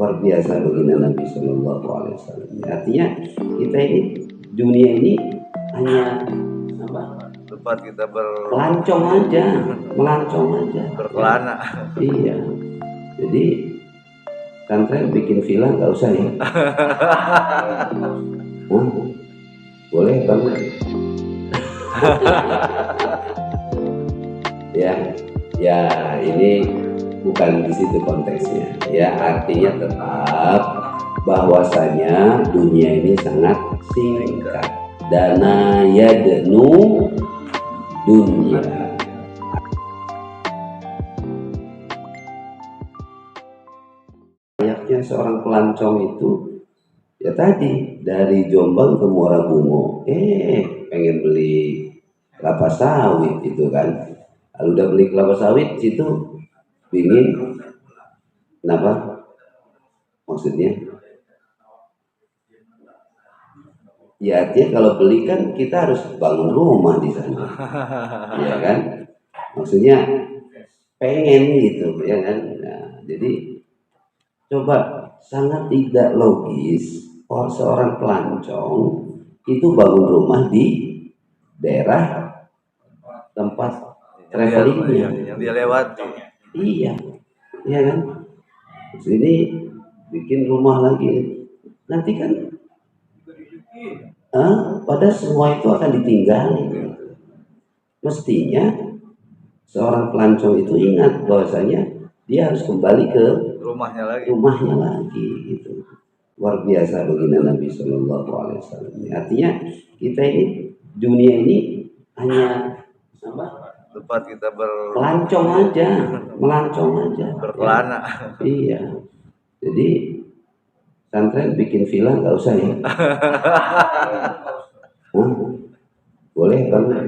luar biasa baginda Nabi Shallallahu Alaihi Wasallam. Artinya kita ini dunia ini hanya tempat kita melancong aja, berkelana. Iya. Jadi pesantren bikin villa nggak usah ya. Boleh banget. ya ini bukan di situ konteksnya. Ya artinya tetap bahwasanya dunia ini sangat singkat. Dana yadnu dunia. Layaknya seorang pelancong itu ya tadi dari Jombang ke Muara Bungo, pengen beli kelapa sawit itu kan. Kalau udah beli kelapa sawit situ pingin kenapa? Maksudnya? Ya artinya kalau beli kan kita harus bangun rumah di sana, ya kan? Maksudnya pengen gitu, ya kan? Nah, jadi coba sangat tidak logis seorang pelancong itu bangun rumah di daerah tempat travelingnya yang dia lewati. Iya, iya kan? Sini bikin rumah lagi, nanti kan pada semua itu akan ditinggali. Mestinya seorang pelancong itu ingat bahwasanya dia harus kembali ke rumahnya lagi gitu. Luar biasa baginda Nabi Shallallahu Alaihi Wasallam. Artinya kita ini dunia ini hanya tempat kita melancong aja, berkelana. Iya. Jadi pesantren bikin villa nggak usah ya. Boleh banget.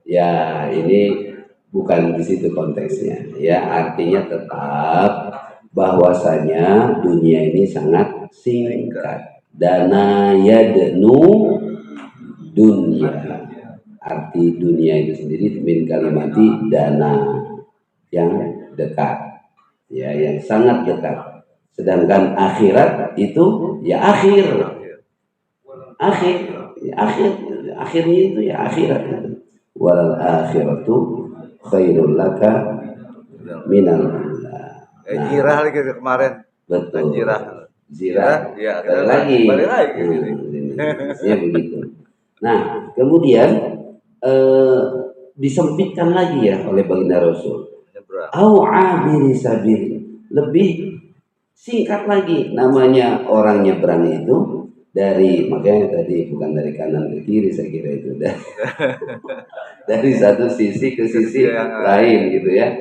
ya ini bukan di situ konteksnya. Ya artinya tetap bahwasanya dunia ini sangat singkat. Dana yadnu dunia. Arti dunia itu sendiri min kalimati dana, yang dekat, ya yang sangat dekat. Sedangkan akhirat itu ya akhirnya itu ya akhirat. Wal akhiratu khairul laka minal ula. Jirah lagi kemarin. Betul. Jirah. Ya, balik lagi. Ya begitu. Nah, kemudian disempitkan lagi ya oleh baginda Rasul. Au abiri sabil, lebih singkat lagi namanya orang nyebrang itu dari, makanya tadi bukan dari kanan ke kiri, saya kira itu dari satu sisi ke sisi lain gitu ya.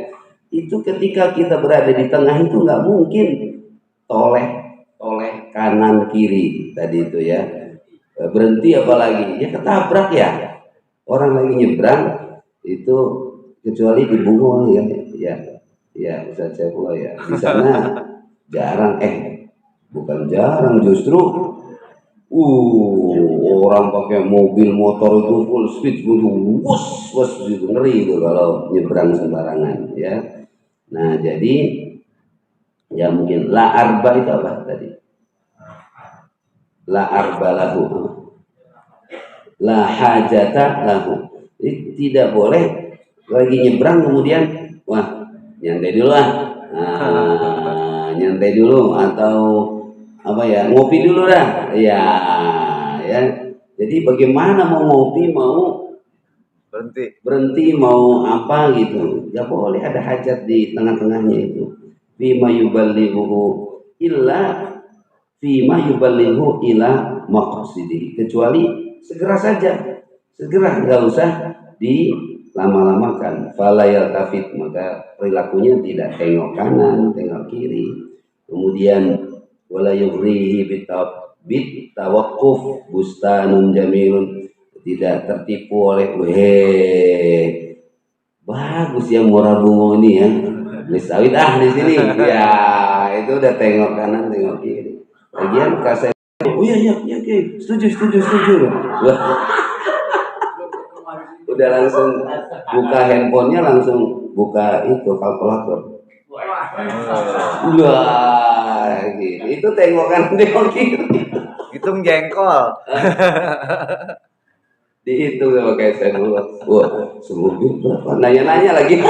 Itu ketika kita berada di tengah itu nggak mungkin toleh kanan kiri tadi itu ya, berhenti apalagi ya ketabrak ya. Orang lagi nyebrang itu kecuali di Bungo ya Ustaz Saifullah ya, di sana jarang, bukan jarang justru orang pakai mobil motor itu full speed gitu, wus gitu, ngeri itu kalau nyebrang sembarangan ya. Nah jadi ya mungkin la arba itu apa tadi? La arba lahu, la hajata lahu. Jadi tidak boleh lagi nyebrang kemudian nyantai dulu nyantai dulu atau apa ya, ngopi dulu dah ya. Jadi bagaimana mau ngopi, mau berhenti mau apa gitu, nggak boleh ada hajat di tengah-tengahnya itu. Fima yuballighu illa maqsidi, kecuali segera saja, nggak usah dilama-lamakan. Fala yaltafit, maka perilakunya tidak tengok kanan tengok kiri. Kemudian wala yughrihi bitawaqquf bustanun jamilun, tidak tertipu oleh bagus ya Muara Bungo ini ya, beli sawit di sini ya, itu udah tengok kanan tengok kiri. Lagian kasih iya setuju udah langsung buka handphonenya langsung buka itu kalkulator. Wah, gitu. Itu tengokan tengok kiri. Hitung jengkol. Dihitung sama kayak saya dulu. Wah, semobil berapa? Nanya-nanya lagi.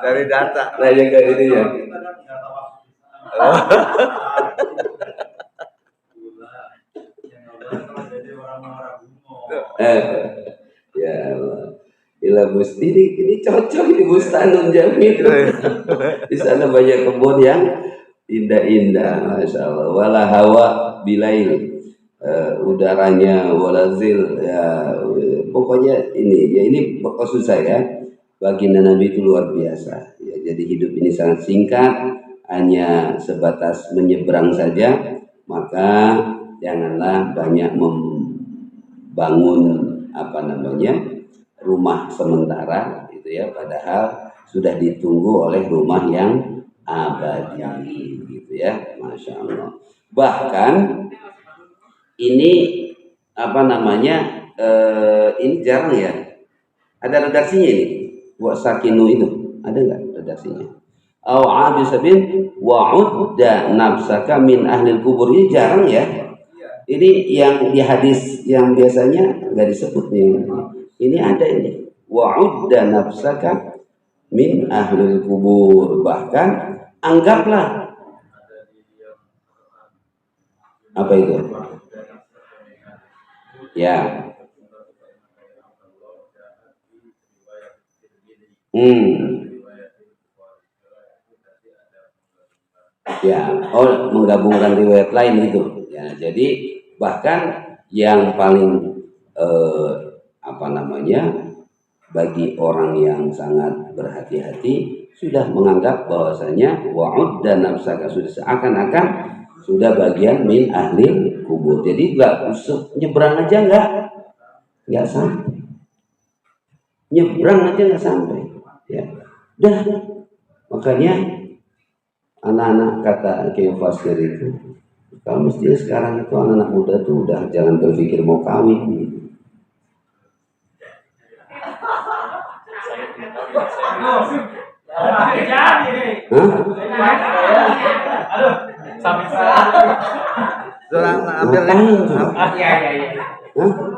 Dari data. Nanya ke ini ya. Ya Allah. Ila Musti ini cocok di Bustanul Jamil. Di sana banyak kebun yang indah-indah, masya Allah. Wala hawa bilail, udaranya walazil, ya pokoknya ini, ya ini maksud saya. Baginda Nabi itu luar biasa. Ya, jadi hidup ini sangat singkat, hanya sebatas menyeberang saja. Maka janganlah banyak membangun rumah sementara gitu ya, padahal sudah ditunggu oleh rumah yang abadi gitu ya, masya Allah. Bahkan ini ini jarang ya, ada redaksinya ini buat sakinu itu, ada nggak redaksinya? Au abisabin wa'udda nafsaka min ahlil kubur, ini jarang ya. Ini yang di hadis yang biasanya nggak disebut nih. Ini ada ini. Wa'udda nafsaka min ahlil kubur. Bahkan anggaplah apa itu? Ya. Ya, menggabungkan riwayat lain itu. Ya, jadi bahkan yang paling bagi orang yang sangat berhati-hati sudah menganggap bahwasanya wa'ud dan nafsaka sudah seakan-akan sudah bagian min ahli kubur. Jadi nggak usah nyebrang aja, nggak sampai. Nyebrang aja nggak sampai. Ya, dah makanya anak-anak kata Kiai Fasir itu, kalau mestinya sekarang itu anak-anak muda tuh udah jangan berpikir mau kawin.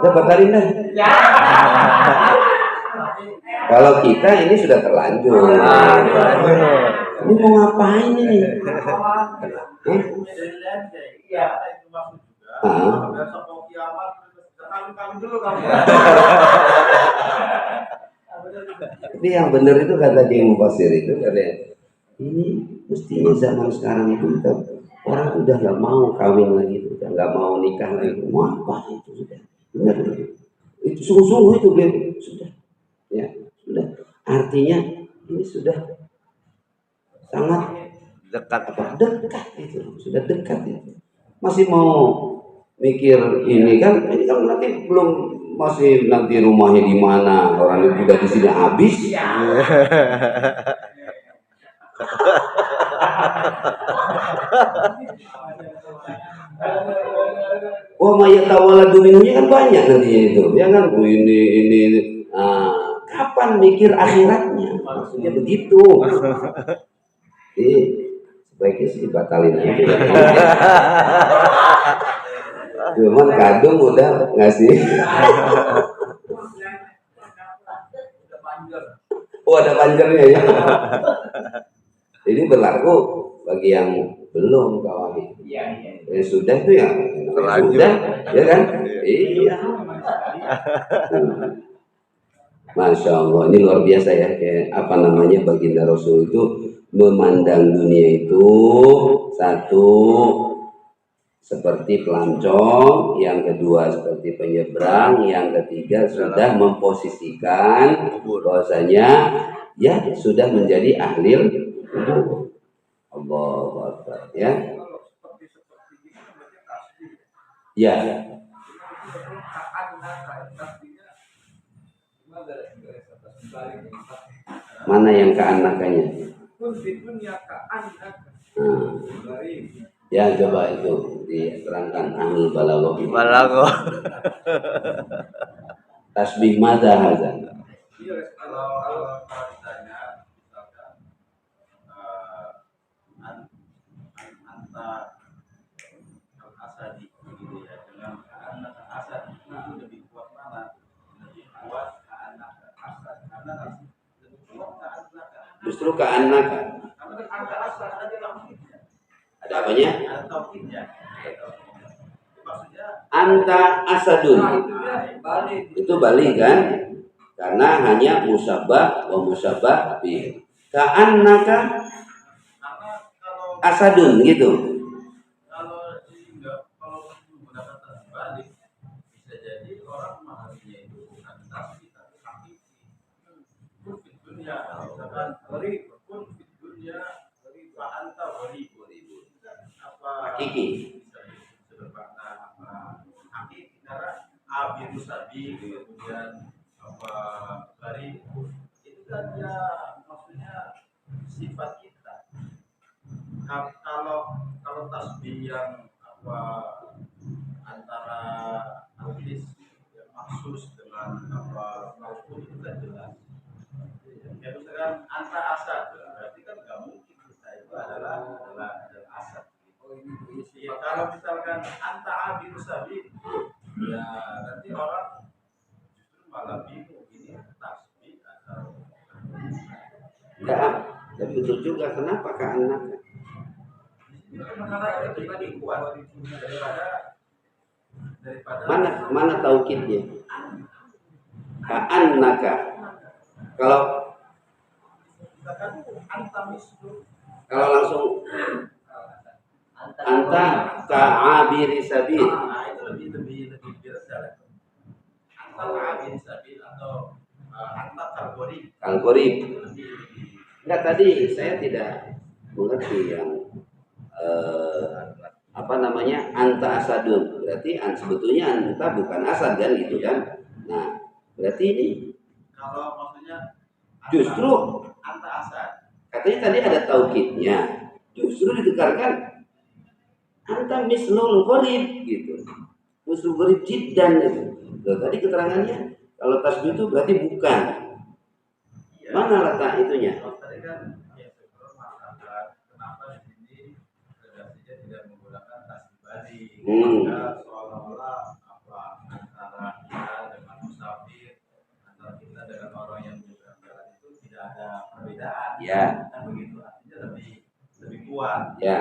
Bakarin dah. Kalau kita ini sudah terlanjur. Ini mau ngapain ini? Tapi yang benar itu kata Kiai Mufasir itu, katanya ini mestinya zaman sekarang itu orang udah nggak mau kawin lagi, udah nggak mau nikah lagi. Mau apa itu sudah benar itu sungguh-sungguh itu sudah ya sudah, artinya ini sudah sangat dekat itu, sudah dekat itu. Masih mau mikir ini kan nanti belum, masih nanti rumahnya di mana, orang itu udah di sini habis. Oh, mayat tawala dunia kan banyak nantinya itu, ya kan? Ini. Kapan mikir akhiratnya? Maksudnya begitu. Sebaiknya sih batalin aja. Cuman kadung udah ngasih. Oh, ada panjernya ya. Ini berlaku bagi yang belum kawin. Sudah tuh ya. Sudah, ya kan? Iya. Masya Allah, ini luar biasa ya. Baginda Rasul itu memandang dunia itu satu seperti pelancong, yang kedua seperti penyeberang, yang ketiga sudah memposisikan bahwasanya ya sudah menjadi ahli kubur. Allahu Akbar ya. Ya. Mana yang keanakannya? Ya, coba itu diterangkan Ahlul Balaghah. Tasbih madza hadza? kalau ditanya misalkan an- anta al-asadi gitu ya, dengan anak asad itu lebih kuat mana? Lebih kuat anak asad karena lebih kuat ke anak. Justru ke anak. Karena anak asad ada tauhidnya. Ada apanya? Ada tauhidnya. Maksudnya Anta asadun. Itu balik kan? Karena hanya musabah wa musabah bi. Ka'annaka karena kalau asadun gitu. kalau menggunakan tasbih balik bisa jadi orang memahaminya itu bukan tasbih tapi hakiki. Pun di dunia misalkan pun di dunia wa anta gharibun apa Hakiki. bisa bermakna apa hakiki karena abiru sabi kemudian apa gharib itu kan ya maksudnya sifat kita. Kalau tasbih yang apa antara alkis yang maksus dengan apa maupun itu kan jelas. Ya misalkan anta asad berarti kan nggak mungkin kita itu adalah asad. Ya, kalau misalkan anta abiru sabi ya nanti orang justru malah bingung ini tasbih atau Enggak. Tapi betul juga kenapa ka'annaka? karena itu lebih kuat daripada Mana taukidnya? Ka'annaka. Kalau misalkan anta mislu langsung anta ka'abiri sabil. nah itu lebih biasa anta abin sabil atau anta Al-Qorib. Enggak, tadi saya tidak mengerti yang apa namanya anta asadun. Berarti sebetulnya anta bukan asad kan gitu kan? Nah, berarti ini kalau maksudnya justru anta asad katanya tadi ada taukidnya. Justru ditekankan anta mislul gharib gitu. Mislul gharib jiddan gitu. Loh, tadi keterangannya kalau tasbih itu berarti bukan. Mana letak itunya? tadi kan ya sebelum masalah kenapa di sini redaksinya tidak menggunakan tasbih balik maka seolah-olah apa antara kita dengan musafir antara kita dengan orang yang menyeberang jalan itu tidak ada perbedaan Ya. kan begitu artinya lebih kuat Ya.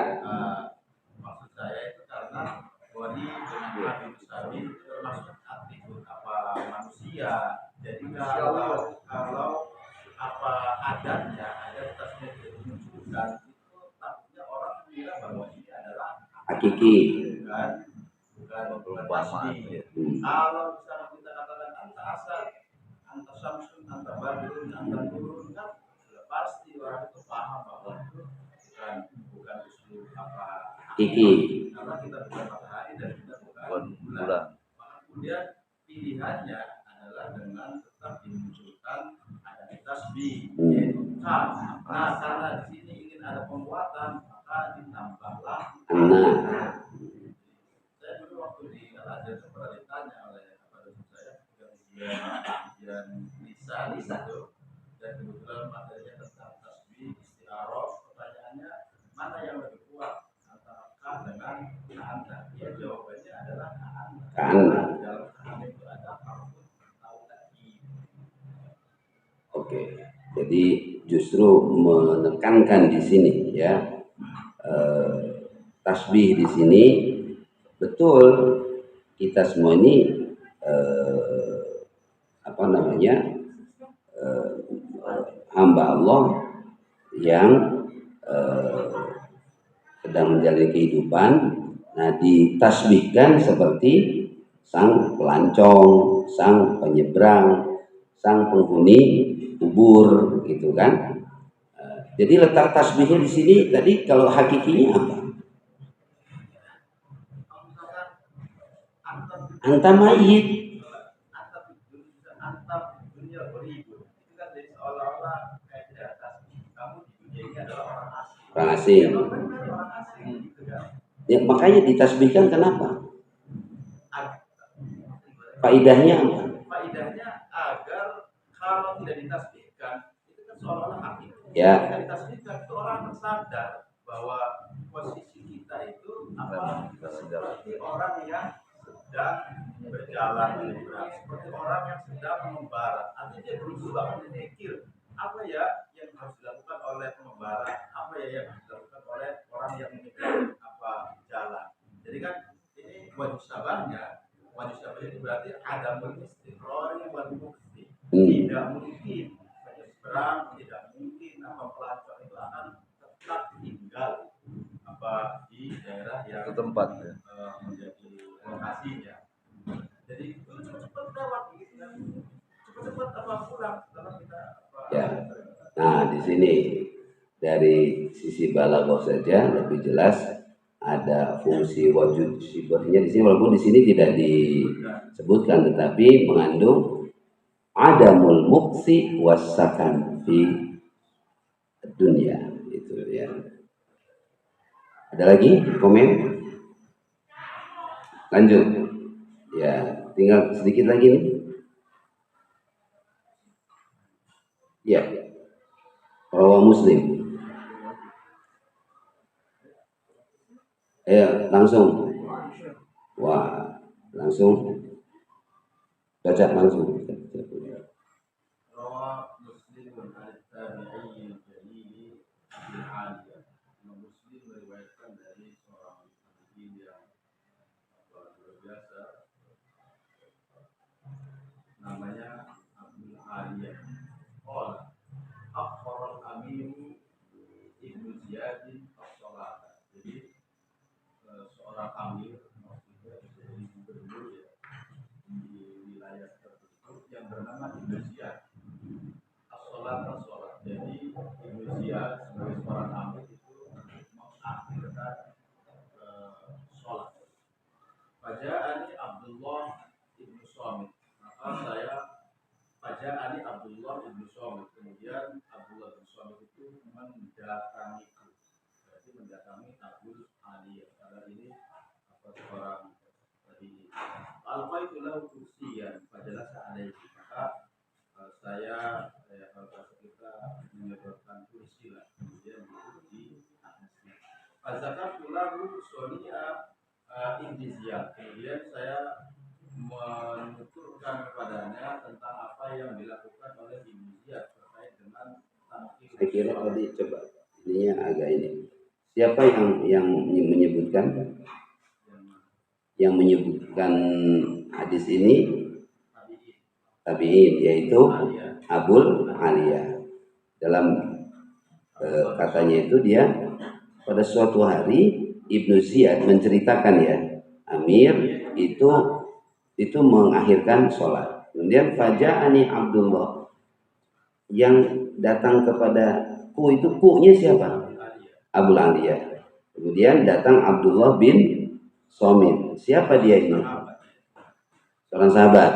maksud saya itu karena wali dengan habib sabi itu termasuk atribut apa manusia jadi kalau apa adatnya adat tasbih itu menunjukkan itu takutnya orang mengira bahwa ini adalah Hakiki. bukan tasbih. Kalau misalnya kita katakan anta asal, anta samsun, anta badrun, anta nurun kan sudah pasti orang itu paham bahwa itu bukan usul apa Hakiki. karena kita bukan matahari dan kita bukan bulan. Maka kemudian pilihannya adalah dengan tetap dimunculkan ada tasbih yaitu ka. Nah karena di sini ingin ada penguatan maka ditambahlah Anna. Saya dulu waktu di Al-Azhar itu pernah ditanya oleh dosen saya ujian lisan itu dan kebetulan materinya tentang tasbih istiarah pertanyaannya mana yang lebih kuat antara ka dengan anta ya jawabannya adalah anta Ka'anna. dalam hal itu ada harfun atau lagi. Oke. Jadi justru menekankan di sini ya tasbih di sini betul kita semua ini apa namanya hamba Allah yang sedang menjalani kehidupan. Nah, ditasbihkan seperti sang pelancong, sang penyeberang, sang penghuni kubur, gitu kan? Jadi letak tasbihnya di sini tadi kalau hakikinya apa? Anta mayit. Anta dunia beribu itu kan jadi seolah-olah kayak tidak tasbih kamu di dunia ini adalah orang asing. Orang asing. Orang asing gitu kan. Ya, makanya ditasbihkan kenapa? Faidahnya apa? Faidahnya agar kalau tidak ditasbihkan Ya. Ketika kita singkat itu orang sadar bahwa posisi kita itu apa seperti orang yang sedang berjalan menyeberang, seperti orang yang sedang mengembara. Artinya dia berusaha memikir apa ya yang harus dilakukan oleh pengembara, apa ya yang harus dilakukan oleh orang yang menyeberang apa jalan. Jadi kan ini wajib sabarnya itu berarti ada istiqror yang wajib bukti. Tidak mungkin menyeberang, tidak mungkin apa pelancong itu akan tetap tinggal apa di daerah yang tempat ya. menjadi lokasinya. Jadi itu cepat-cepat lewat gitu kan, cepat-cepat apa pulang setelah kita apa. Ya. Nah, di sini dari sisi balaghah saja lebih jelas ada fungsi wujud sifatnya di sini, walaupun di sini tidak disebutkan, tetapi mengandung adamul muksi wasakan fi dunia itu ya. Ada lagi komen? Lanjut. Ya, tinggal sedikit lagi nih. Ya. Rawa Muslim. Langsung. Wah, langsung. Baca langsung. Rawa Muslim al-Tabi'i al-Jalili al-Aliyah. Muslim meriwayatkan dari seorang tabi'in yang luar biasa, namanya Abdul Aliyah. Qala akhbarul Amir Ibnu Ziyad as-Salat. Jadi seorang amir maksudnya jadi gubernur ya di wilayah tertentu yang bernama Ibnu Ziyad as-Salat. Jadi Ibnu Ziyad sebagai seorang amir itu mengakhirkan sholat. Faja'ani Abdullah ibnu Somit. Maka saya Faja'ani Abdullah ibnu Somit. Kemudian Abdullah bin Somit itu mendatangiku. Berarti mendatangi Abdul Ali. Karena ini apa seorang tadi alqaitu lahu kursiyan fajalasa alaihi. Maka saya kalau bahasa kita menyebutkan kursi lah. Kemudian duduk di atasnya. Fazakatu lahu sonia Indizia. Kemudian saya menuturkan kepadanya tentang apa yang dilakukan oleh Indizia terkait dengan tampil. Saya kira tadi coba ininya agak ini. Siapa yang menyebutkan hadis ini? Tabi'in, yaitu Abul Aliyah. Dalam katanya itu dia pada suatu hari Ibnu Ziyad menceritakan ya, Amir itu mengakhirkan sholat. Kemudian Faja'ani Abdullah, yang datang kepada itu nya siapa? Abul Aliyah. Kemudian datang Abdullah bin Somit. Siapa dia ini? Seorang sahabat.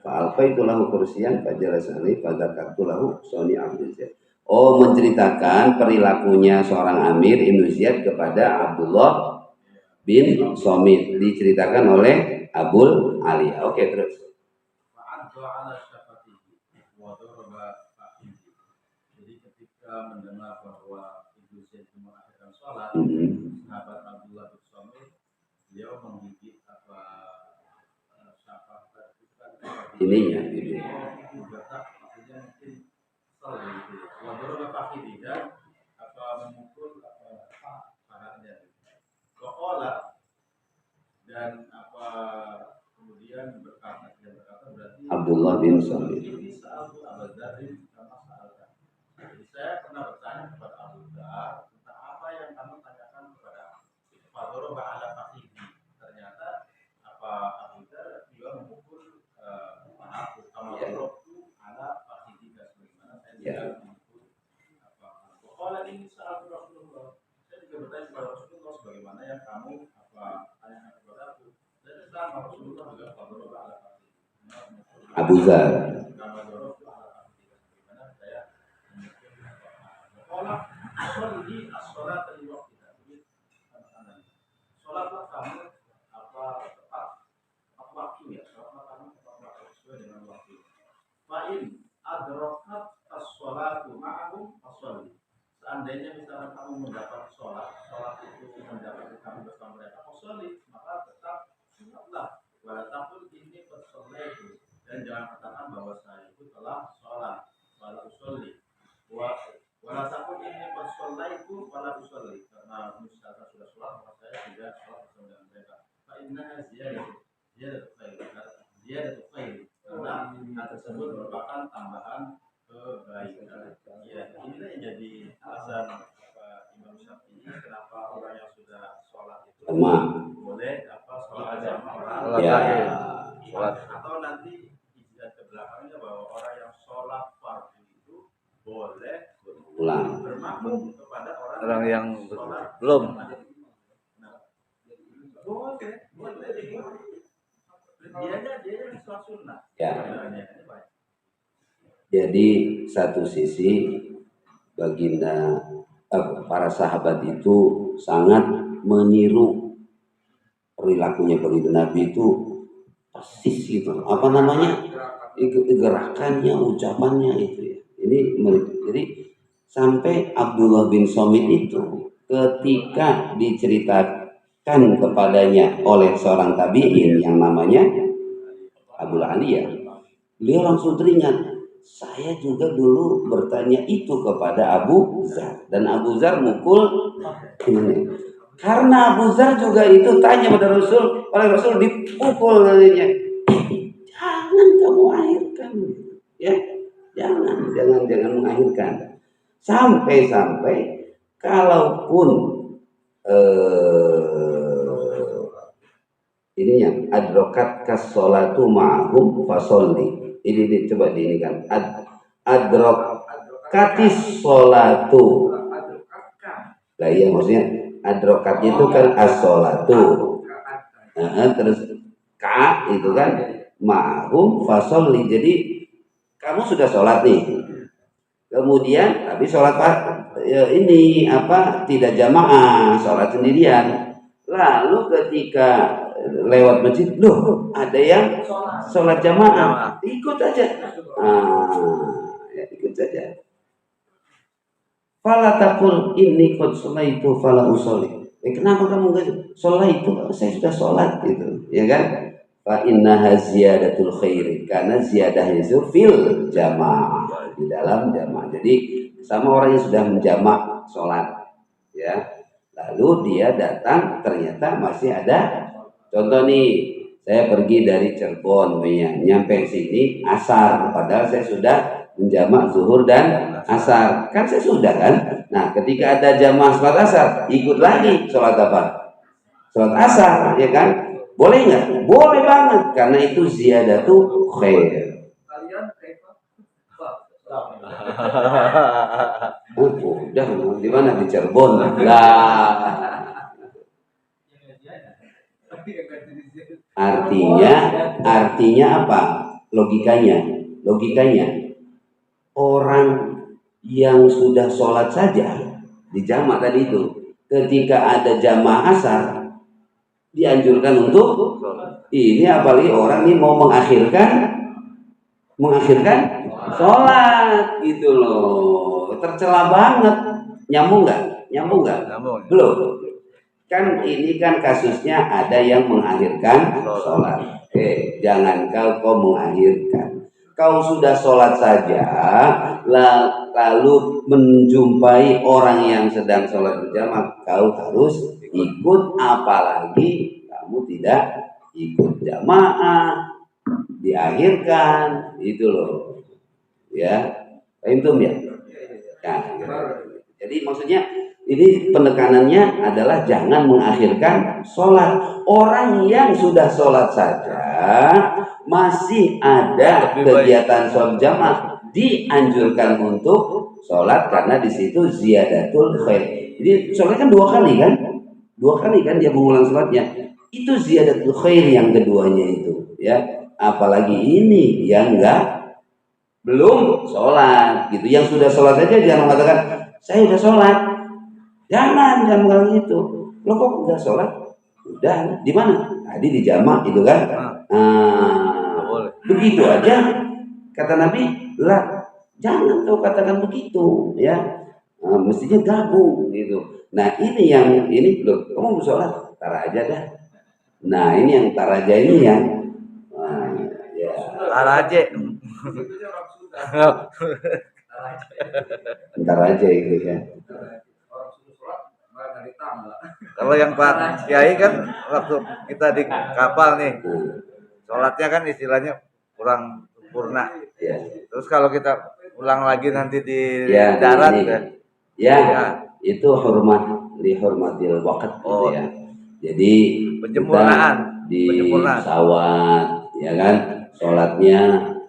Fa'alqaitu lahu kursiyan fajalasani fadzakartu lahu Soni Abdul Ziyad. Oh, menceritakan perilakunya seorang Amir Ibnu Ziyad kepada Abdullah bin Somit, diceritakan oleh Abul Ali. Oke, terus. Jadi ketika mendengar bahwa Ibnu Ziyad mengakhirkan sholat, sahabat Abdullah bin Somit, beliau menggigit apa syafaat ininya. maksudnya mungkin salah gitu ya. Wadoro bapak dan apa memukul apa pahanya. Kokola dan apa kemudian berkata berarti Abdullah bin Somit. ini saat Abu Dzar sama saat. Jadi saya pernah bertanya kepada Abu Dzar tentang apa yang kamu tanyakan kepada Wadoro ba'ala fakih. Ternyata apa Abu Dzar juga memukul pahaku sama waktu ala fakih sebagaimana saya tidak memukul apa. Kalau ini saat Rasulullah, saya juga bertanya kepada Rasulullah sebagaimana yang kamu apa tanyakan kepada aku. Dan sama Rasulullah juga Wadoro ba'ala fakih. Abu Dzar. Sholatlah kamu apa tepat waktu ya, sholatlah kamu tepat waktu sesuai dengan waktu. Fa'in adrokat as-sholatu ma'ahum fasolli. Seandainya misalnya kamu mendapat sholat itu mendapat kamu bersama mereka fasolli, maka tetap sholatlah. Wala taqul ini itu, dan jangan katakan bahwa saya itu telah sholat. Wala usolli. Wala taqul ini itu wala usolli, karena misalkan sudah sholat maka saya tidak sholat bersama dengan mereka. Fa innaha ziyadatu khair, karena hal tersebut merupakan tambahan kebaikan. Ya, inilah yang jadi alasan Imam Syafi'i kenapa orang yang sudah sholat itu boleh sholat jamaah Ya. atau nanti istilah ke belakangnya bahwa orang yang sholat fardu itu boleh Ulang. bermakmum kepada Orang yang sholat belum. Nah, boleh dia sholat sunnah. Ya. Ini baik. Jadi satu sisi baginda para sahabat itu sangat meniru perilakunya baginda Nabi itu persis gitu. Apa namanya? Gerakannya, ucapannya itu ya. Jadi sampai Abdullah bin Somit itu ketika diceritakan kepadanya oleh seorang tabi'in yang namanya Abu Aliyah, beliau langsung teringat, saya juga dulu bertanya itu kepada Abu Zar, dan Abu Zar mukul ini. Karena Abu Zar juga itu tanya pada Rasul, oleh Rasul dipukul katanya. Jangan kamu akhirkan, ya, jangan mengakhirkan. Sampai kalaupun ini yang adrokat kasolatu ma'hum fasolli. Ini coba ini kan adrokatis solatu. Lah iya maksudnya adrokat itu kan as-solatu. Terus ka itu kan ma'hum fasolli. Jadi kamu sudah sholat nih. Kemudian tapi sholat ini tidak jamaah, sholat sendirian. Lalu ketika lewat masjid, loh ada yang sholat jamaah, ikut aja. Ikut saja. Fala taqul inni qad sholaitu fala usolli. Kenapa kamu enggak sholat itu? Saya sudah sholat gitu, ya kan? Fa innaha ziyadatul khairi, karena ziyadah itu fil jamaah, di dalam jamaah. Jadi sama orang yang sudah menjamak sholat, ya. Lalu dia datang ternyata masih ada. Contoh nih, saya pergi dari Cirebon, nyampe sini asar, padahal saya sudah menjamak zuhur dan asar. Kan saya sudah kan? Nah, ketika ada jamaah sholat asar, ikut lagi sholat apa? Sholat asar, ya kan? Boleh nggak? Boleh banget, karena itu ziyadatu khair. Udah di mana di Cirebon lah. Artinya apa? Logikanya orang yang sudah sholat saja di jamaah tadi itu, ketika ada jamaah asar dianjurkan untuk ini, apalagi orang ini mau mengakhirkan sholat gitu loh, tercela banget. Nyambung nggak? Belum. Kan ini kan kasusnya ada yang mengakhirkan sholat. Jangan kau mengakhirkan. Kau sudah sholat saja, lalu menjumpai orang yang sedang sholat berjamaah, kau harus ikut, apalagi kamu tidak ikut jamaah, diakhirkan, itu loh. Ya, paham ya? Jadi maksudnya ini penekanannya adalah jangan mengakhirkan sholat. Orang yang sudah sholat saja masih ada kegiatan sholat jamaah, dianjurkan untuk sholat karena di situ ziyadatul khair. Jadi sholat kan dua kali kan dia mengulang sholatnya. Itu ziyadatul khair yang keduanya itu, ya. Apalagi ini yang belum sholat gitu. Yang sudah sholat aja jangan mengatakan saya sudah sholat. Jangan bilang gitu. Lo kok udah sholat? Udah. Di mana? Tadi di jamaah itu kan. Begitu aja. Kata Nabi, lah Jangan kau katakan begitu, ya. Mestinya gabung gitu. Nah ini yang ini loh, kamu mau sholat, tar aja dah. Nah ini yang tar aja ini yang ya Taraje. Itu orang Sunda. ntar aja gitu ya. Orang Sunda sholat malah dari tangga. Kalau yang Pak Kiai kan waktu kita di kapal nih, sholatnya kan istilahnya kurang sempurna. Ya, Terus kalau kita ulang lagi nanti di ya darat ini, ya. ya Ya. itu dihormatil waqt gitu Oh. ya. Jadi Penyempurnaan. kita di Penyempurnaan. pesawat, ya kan, sholatnya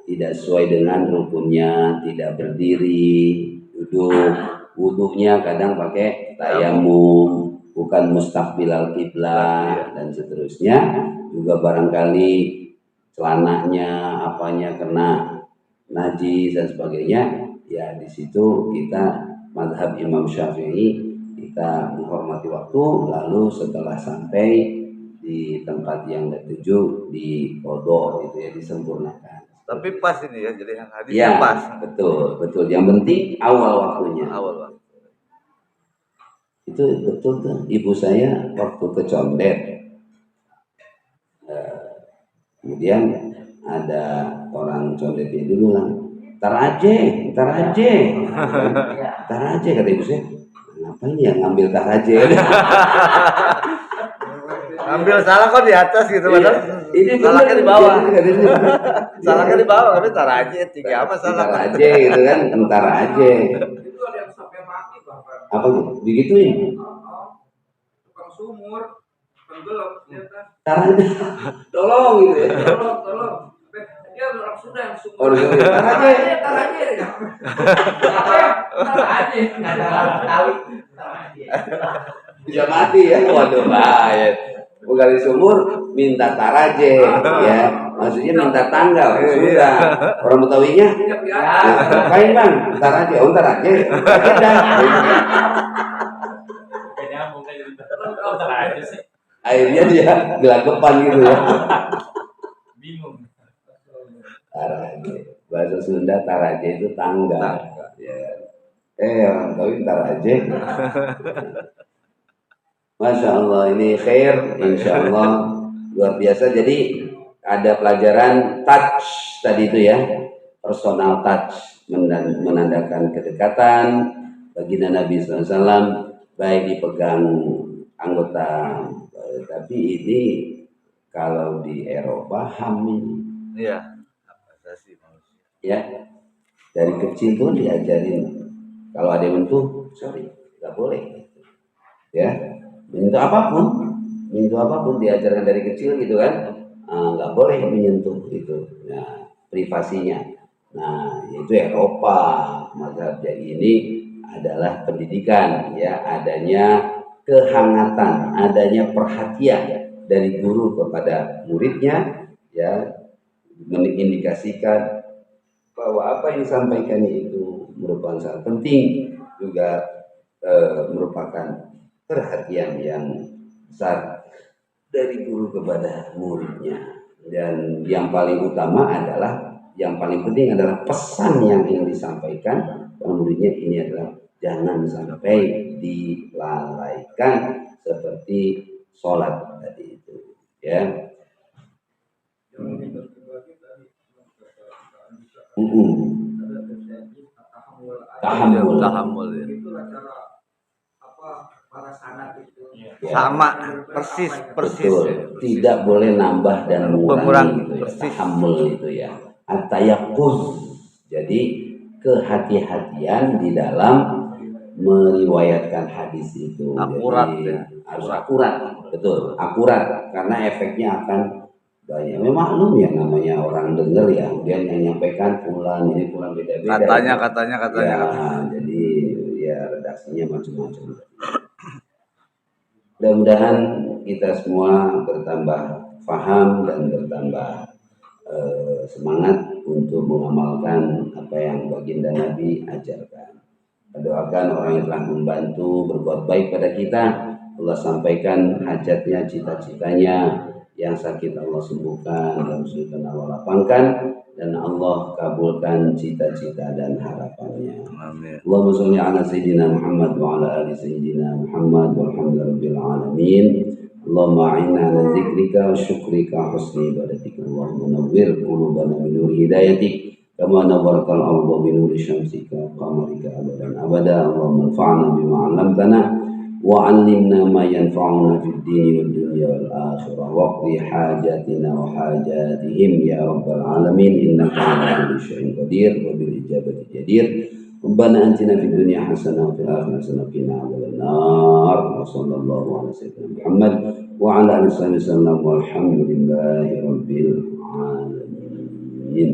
tidak sesuai dengan rukunnya, tidak berdiri, duduk, wudhunya kadang pakai tayamum, bukan mustaqbilal kiblah dan seterusnya. Juga barangkali celananya apanya kena najis dan sebagainya, ya di situ kita mazhab Imam Syafi'i, kita menghormati waktu, lalu setelah sampai di tempat yang dituju di qadha itu ya, disempurnakan. Tapi pas ini ya, jadi yang hadisnya Ya, pas. betul, betul. Yang penting awal waktunya. Awal waktu. Itu betul tuh. Ibu saya waktu ke Condet, kemudian ada orang Condet itu bilang, tar aja, kata ibu saya. Ngapain ya ngambil tar aja? Ngambil salah kok di atas gitu, padahal Ini salahnya di bawah. Salahnya di Iya. bawah, tapi taraje tiga apa salah? Ntar aja gitu kan, ntar aja. Itu ada yang sampai mati bahkan. Apa gitu? Digituin? Tukang sumur, tenggelam ternyata. Ntar aja. Tolong gitu ya. Tolong. Dia orang Sunda yang sumur. Oh, ntar aja. Tar aja. Nggak ada kali. Bisa mati ya. Waduh bahaya. Gali sumur minta taraje ya, maksudnya minta tanggal sudah. Orang Betawinya ngapain bang, taraje, oh taraje akhirnya dia gelagapan gitu ya. Bingung. Taraje, bahasa Sunda taraje itu tanggal ya. Orang Betawi taraje. Masya Allah, ini khair, insya Allah luar biasa. Jadi ada pelajaran touch tadi itu ya, personal touch, menandakan kedekatan baginda Nabi SAW, baik dipegang anggota, tapi ini kalau di Eropa hamil, Iya. Asasi manusia. ya dari kecil tuh diajarin kalau ada yang mentuh, sorry, nggak boleh, ya. Menyentuh apapun diajarkan dari kecil gitu kan, nggak boleh menyentuh itu, nah privasinya. Nah itu Eropa, mazhabnya ini adalah pendidikan ya, adanya kehangatan, adanya perhatian dari guru kepada muridnya ya, mengindikasikan bahwa apa yang disampaikan itu merupakan sangat penting, juga merupakan perhatian yang besar dari guru kepada muridnya. Dan yang paling utama adalah, yang paling penting adalah pesan yang ingin disampaikan kepada muridnya ini adalah jangan sampai dilalaikan seperti sholat tadi itu ya. Tahammul ya. Itulah cara para sanad itu. Sama persis. Betul. Tidak boleh nambah dan mengurangi gitu ya. Tahammul itu ya. At-tayaqquz. Jadi kehati-hatian di dalam meriwayatkan hadis itu. Akurat. Jadi, harus akurat. Betul, akurat karena efeknya akan banyak. Memang maklum ya, namanya orang dengar ya, kemudian yang menyampaikan pulang ini pulang beda-beda. Katanya. Jadi ya redaksinya macam-macam. Mudah-mudahan kita semua bertambah paham dan bertambah semangat untuk mengamalkan apa yang baginda Nabi ajarkan. Doakan orang yang telah membantu berbuat baik pada kita, Allah sampaikan hajatnya, cita-citanya, yang sakit Allah sembuhkan, yang kesulitan Allah lapangkan, dan Allah kabulkan cita-cita dan harapannya. Amin. Allahumma sholli ala sayyidina Muhammad wa ala ali sayyidina Muhammad walhamdulillahirabbil alamin. Allahumma a'inna ala dzikrika wa syukrika husni ibadatika. Allahumma nawwir qulubana bi nuri hidayatik kama nawwartal arda bi nuri syamsika qamarika abadan abada. Allahumma anfa'na bima 'allamtana wa 'allimna ma yanfa'una fid dini wad dunya wal akhirah waqdi hajatina wa hajatihim ya rabbal alamin innaka 'ala kulli syai'in qadir wa bil ijabati jadir. Rabbana atina fid dunya hasanah wa fil akhirati hasanah wa qina adzabannar. Wa sallallahu ala sayyidina Muhammad wa ala alihi wasallam walhamdulillahi rabbil alamin.